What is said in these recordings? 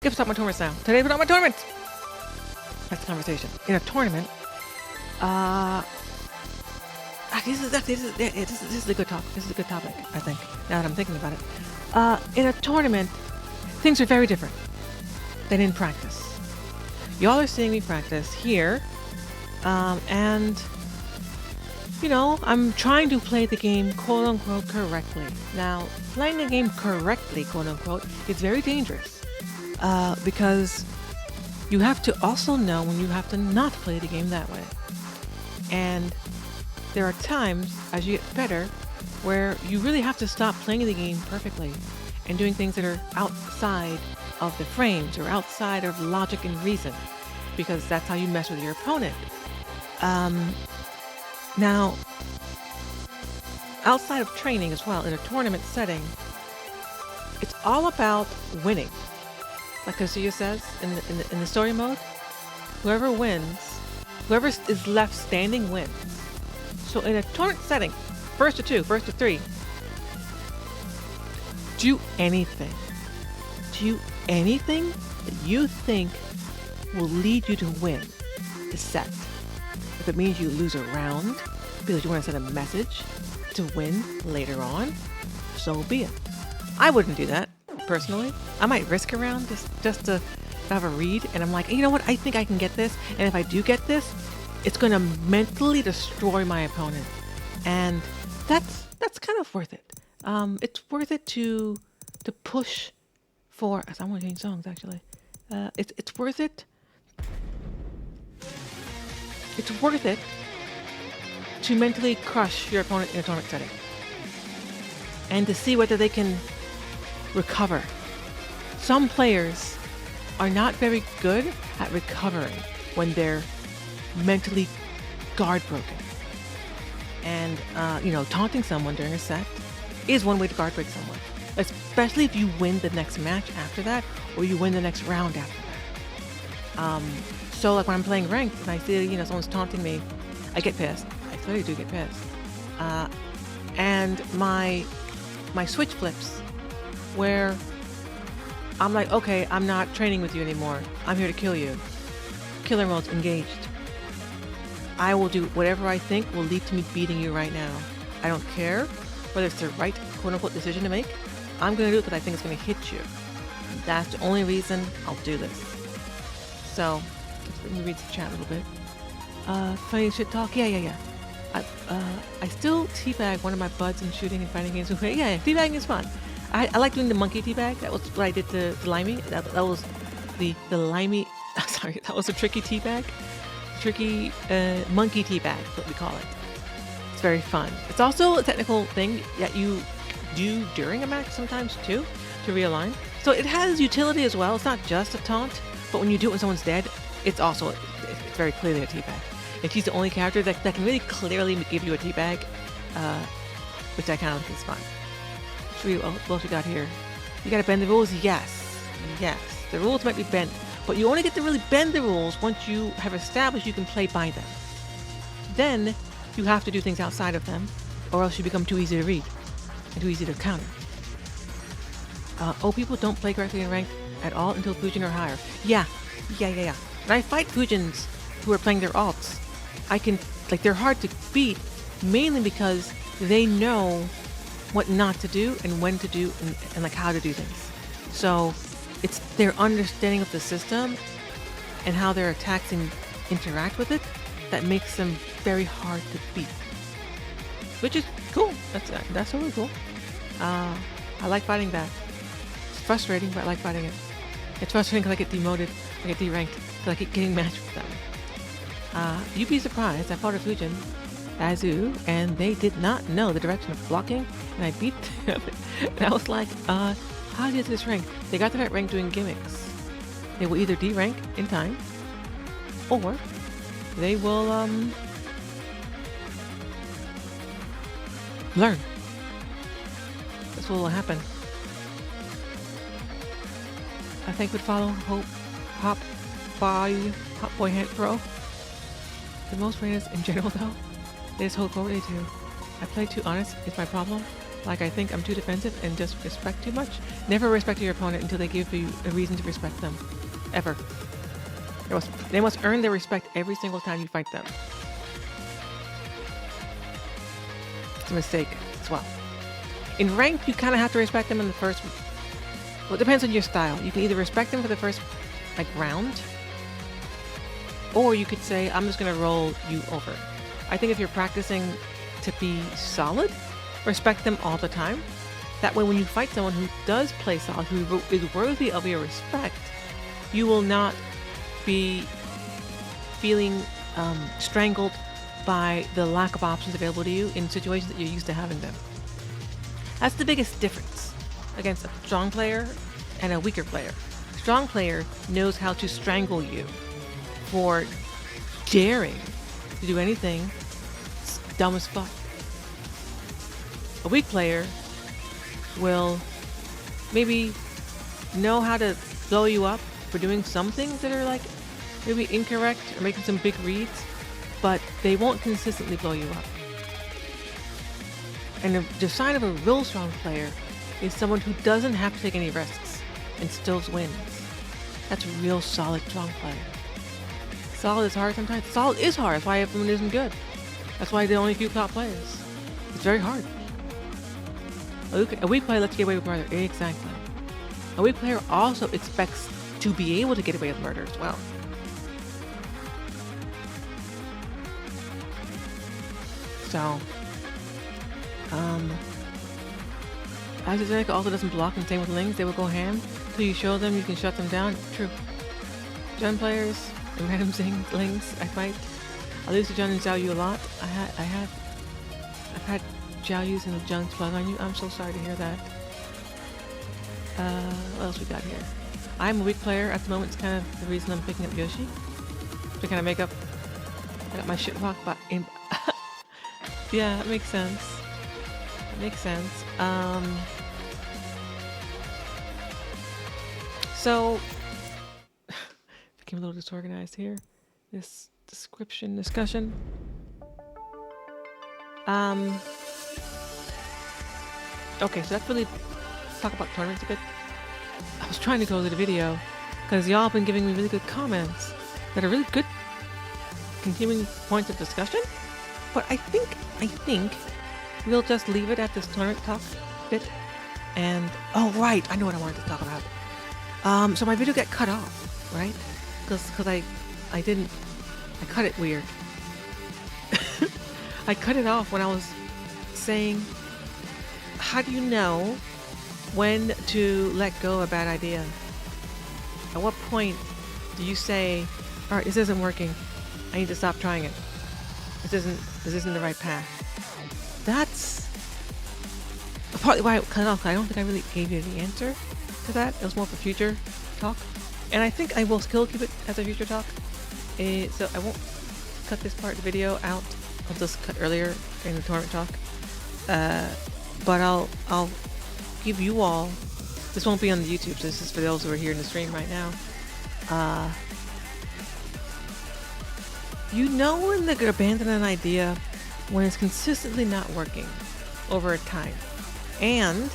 Let's talk about tournaments now. Today we're talking about tournaments. That's the conversation. In a tournament, this is a good topic. This is a good topic, I think, now that I'm thinking about it. In a tournament, things are very different than in practice. Y'all are seeing me practice here, and, you know, I'm trying to play the game quote-unquote correctly. Now, playing a game correctly, quote-unquote, is very dangerous, because you have to also know when you have to not play the game that way. And there are times, as you get better, where you really have to stop playing the game perfectly and doing things that are outside of the frames or outside of logic and reason, because that's how you mess with your opponent. Now, outside of training as well, in a tournament setting, it's all about winning. Like Kazuya says in the story mode, whoever wins, whoever is left standing wins. So in a tournament setting, first to two, first to three, do anything that you think will lead you to win the set. If it means you lose a round because you want to send a message to win later on, so be it. I wouldn't do that, personally. I might risk a round just to have a read, and I'm like, you know what, I think I can get this, and if I do get this, it's going to mentally destroy my opponent. And that's kind of worth it. It's worth it to push for, I want to change songs actually. It's worth it. It's worth it to mentally crush your opponent in a tournament setting. And to see whether they can recover. Some players are not very good at recovering when they're mentally guard broken. And, you know, taunting someone during a set is one way to guard break someone. Especially if you win the next match after that, or you win the next round after that. So like when I'm playing ranked and I see, you know, someone's taunting me, I get pissed. I clearly do get pissed. And my switch flips where I'm like, okay, I'm not training with you anymore. I'm here to kill you. Killer mode's engaged. I will do whatever I think will lead to me beating you right now. I don't care whether it's the right quote-unquote decision to make. I'm going to do it because I think it's going to hit you. That's the only reason I'll do this. So, let me read the chat a little bit. Funny shit talk? Yeah. I still teabag one of my buds in shooting and fighting games. Yeah, teabagging is fun. I like doing the monkey teabag. That was what I did to Limey. That was the Limey. Sorry, that was a tricky teabag. Tricky monkey teabag, what we call it. It's very fun. It's also a technical thing that you do during a match sometimes too, to realign. So it has utility as well. It's not just a taunt, but when you do it when someone's dead, it's very clearly a teabag. And she's the only character that can really clearly give you a teabag, which I kind of think is fun. What else we got here? You gotta bend the rules? Yes. The rules might be bent, but you only get to really bend the rules once you have established you can play by them. Then you have to do things outside of them, or else you become too easy to read and too easy to counter. People don't play correctly in ranked at all until Fujin or higher. Yeah. When I fight Fujins who are playing their alts, they're hard to beat, mainly because they know what not to do and when to do and like how to do things. So it's their understanding of the system and how their attacks interact with it that makes them very hard to beat, which is cool. That's really cool. I like fighting that. It's frustrating, but I like fighting it. It's frustrating because I get demoted, I get deranked, because I keep getting matched with them. You'd be surprised. I fought a Fujin, Azu, and they did not know the direction of blocking, and I beat them. And I was like, how did you get to this rank? They got to that rank doing gimmicks. They will either derank in time, or they will learn. That's what will happen. I think would follow Hop Boy Hand Pro. The most randomness in general though is Hope 482. I play too honest is my problem. like I think I'm too defensive and just respect too much. Never respect your opponent until they give you a reason to respect them. Ever. They must earn their respect every single time you fight them. It's a mistake as well. In ranked, you kind of have to respect them in the first... Well, it depends on your style. You can either respect them for the first round, or you could say, I'm just going to roll you over. I think if you're practicing to be solid, respect them all the time. That way when you fight someone who does play solid, who is worthy of your respect, you will not be feeling strangled by the lack of options available to you in situations that you're used to having them. That's the biggest difference against a strong player and a weaker player. A strong player knows how to strangle you for daring to do anything dumb as fuck. A weak player will maybe know how to blow you up for doing some things that are like maybe incorrect or making some big reads, but they won't consistently blow you up. And the sign of a real strong player is someone who doesn't have to take any risks and still wins. That's a real solid strong player. Solid is hard sometimes. Solid is hard. That's why everyone isn't good. That's why there are only a few top players. It's very hard. A weak player lets you get away with murder. Exactly. A weak player also expects to be able to get away with murder as well. So, AstraZeneca also doesn't block, and same with Lings. They will go ham till you show them you can shut them down. True. Jun players and random Lings I fight. I lose to Jun and Xiao Yu a lot. I've had Xiao Yu's and the Jun's plug on you. I'm so sorry to hear that. What else we got here? I'm a weak player at the moment. It's kind of the reason I'm picking up Yoshi. To kind of make up. I got my shit walk by in. Yeah, that makes sense. That makes sense. So became a little disorganized here. This discussion. Okay, so that's really talk about tournaments a bit. I was trying to go to the video because y'all have been giving me really good comments that are really good continuing points of discussion. But I think we'll just leave it at this tournament talk bit. And oh right, I know what I wanted to talk about. So my video got cut off, right? Because I cut it weird. I cut it off when I was saying, how do you know when to let go of a bad idea? At what point do you say, all right, this isn't working, I need to stop trying it. This isn't the right path. That's partly why I cut it off. I don't think I really gave you the answer to that. It was more for future talk. And I think I will still keep it as a future talk. So I won't cut this part of the video out. I'll just cut earlier in the tournament talk. But I'll give you all, this won't be on the YouTube, so this is for those who are here in the stream right now. You know when they abandon an idea when it's consistently not working over a time. And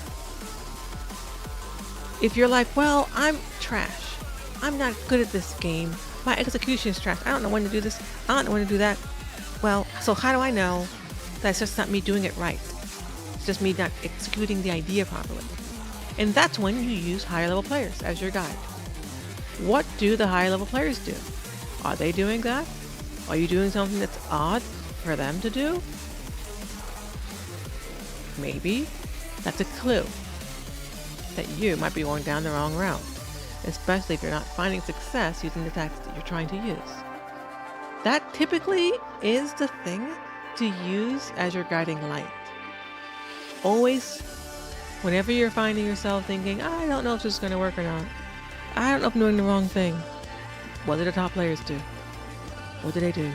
if you're like, well, I'm trash. I'm not good at this game. My execution is trash. I don't know when to do this. I don't know when to do that. Well, so how do I know that it's just not me doing it right? It's just me not executing the idea properly. And that's when you use higher level players as your guide. What do the higher level players do? Are they doing that? Are you doing something that's odd for them to do? Maybe that's a clue that you might be going down the wrong route, especially if you're not finding success using the tactics that you're trying to use. That typically is the thing to use as your guiding light. Always, whenever you're finding yourself thinking, I don't know if this is going to work or not. I don't know if I'm doing the wrong thing. What do the top players do? What do they do?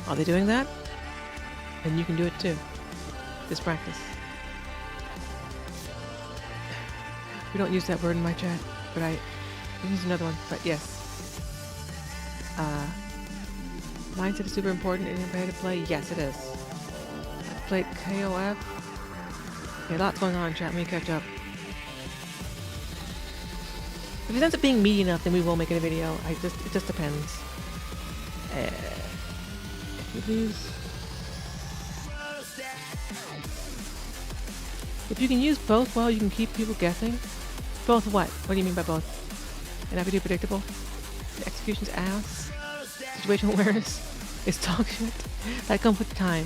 Are they doing that? And you can do it too. Just practice. We don't use that word in my chat, but I use another one. But yes. Mindset is super important in competitive play. Yes, it is. I played KOF Okay, lots going on in chat. Let me catch up. If it ends up being meaty enough, then we will make it a video. It just depends. If you can use both, well, you can keep people guessing. Both what? What do you mean by both? And I could do predictable. The execution's ass. Situational awareness is dog shit. That comes with time.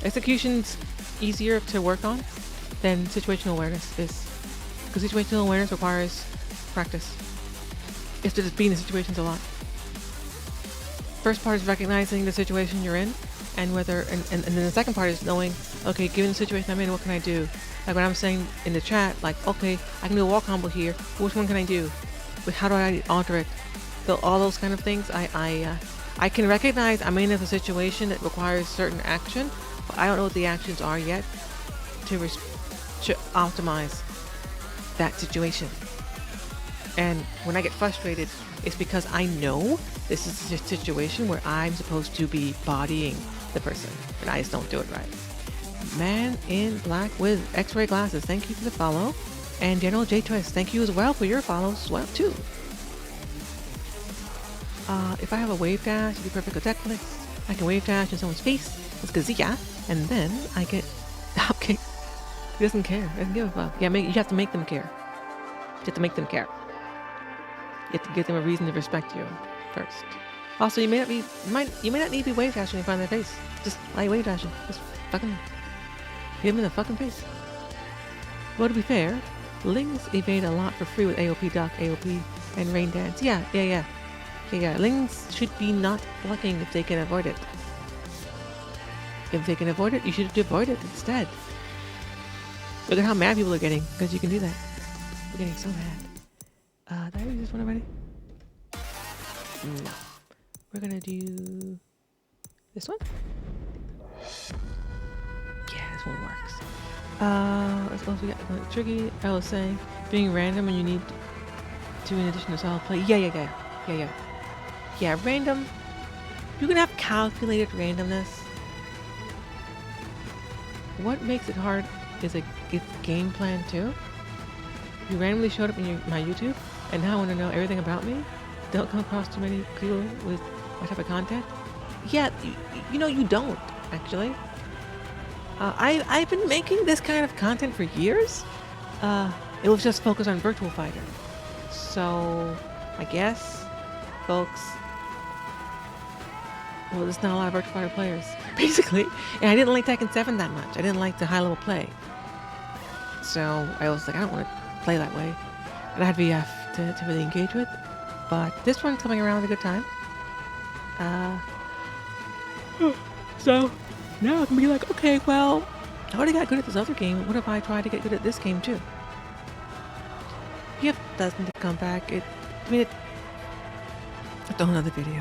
Execution's easier to work on than situational awareness is. Because situational awareness requires practice. You have to just be in the situations a lot. First part is recognizing the situation you're in and whether, and then the second part is knowing, okay, given the situation I'm in, what can I do? Like when I'm saying in the chat, like, okay, I can do a wall combo here, which one can I do? But how do I alter it? So all those kind of things, I can recognize I'm in a situation that requires certain action, but I don't know what the actions are yet to optimize that situation. And when I get frustrated, it's because I know this is a situation where I'm supposed to be bodying the person, but I just don't do it right. Man in Black with X-ray glasses, thank you for the follow. And General J Twist, thank you as well for your follows as well too. If I have a wave dash, it'd be perfect with Netflix. I can wave dash in someone's face, it's Gazia, and then I get okay. He doesn't care, he doesn't give a fuck. Yeah, you have to make them care. You have to make them care. You have to give them a reason to respect you first. Also, you may not need to be wave dashing in front of their face. Just like wave dashing. Just fucking give them in the fucking face. Well, to be fair, Lings evade a lot for free with AOP, Duck, AOP, and Rain Dance. Yeah. Lings should be not blocking if they can avoid it. If they can avoid it, you should avoid it instead. Look at how mad people are getting because you can do that. We're getting so mad. Did I use this one already? No. We're gonna do this one. Yeah, this one works. Let's also get tricky. I was saying being random when you need to in addition to solid play. Yeah, random. You can have calculated randomness. What makes it hard is it's game plan too. You randomly showed up in my YouTube and now want to know everything about me. Don't come across too many people with my type of content. Yeah, you know you don't actually. I've been making this kind of content for years. It was just focused on Virtua Fighter. So I guess, folks. Well, there's not a lot of Virtua Fighter players, basically. And I didn't like Tekken 7 that much. I didn't like the high level play. So I was like, I don't want to play that way. And I had VF to really engage with. But this one's coming around with a good time. So now I can be like, okay, well, I already got good at this other game. What if I try to get good at this game too? VF doesn't come back. It's a whole other video.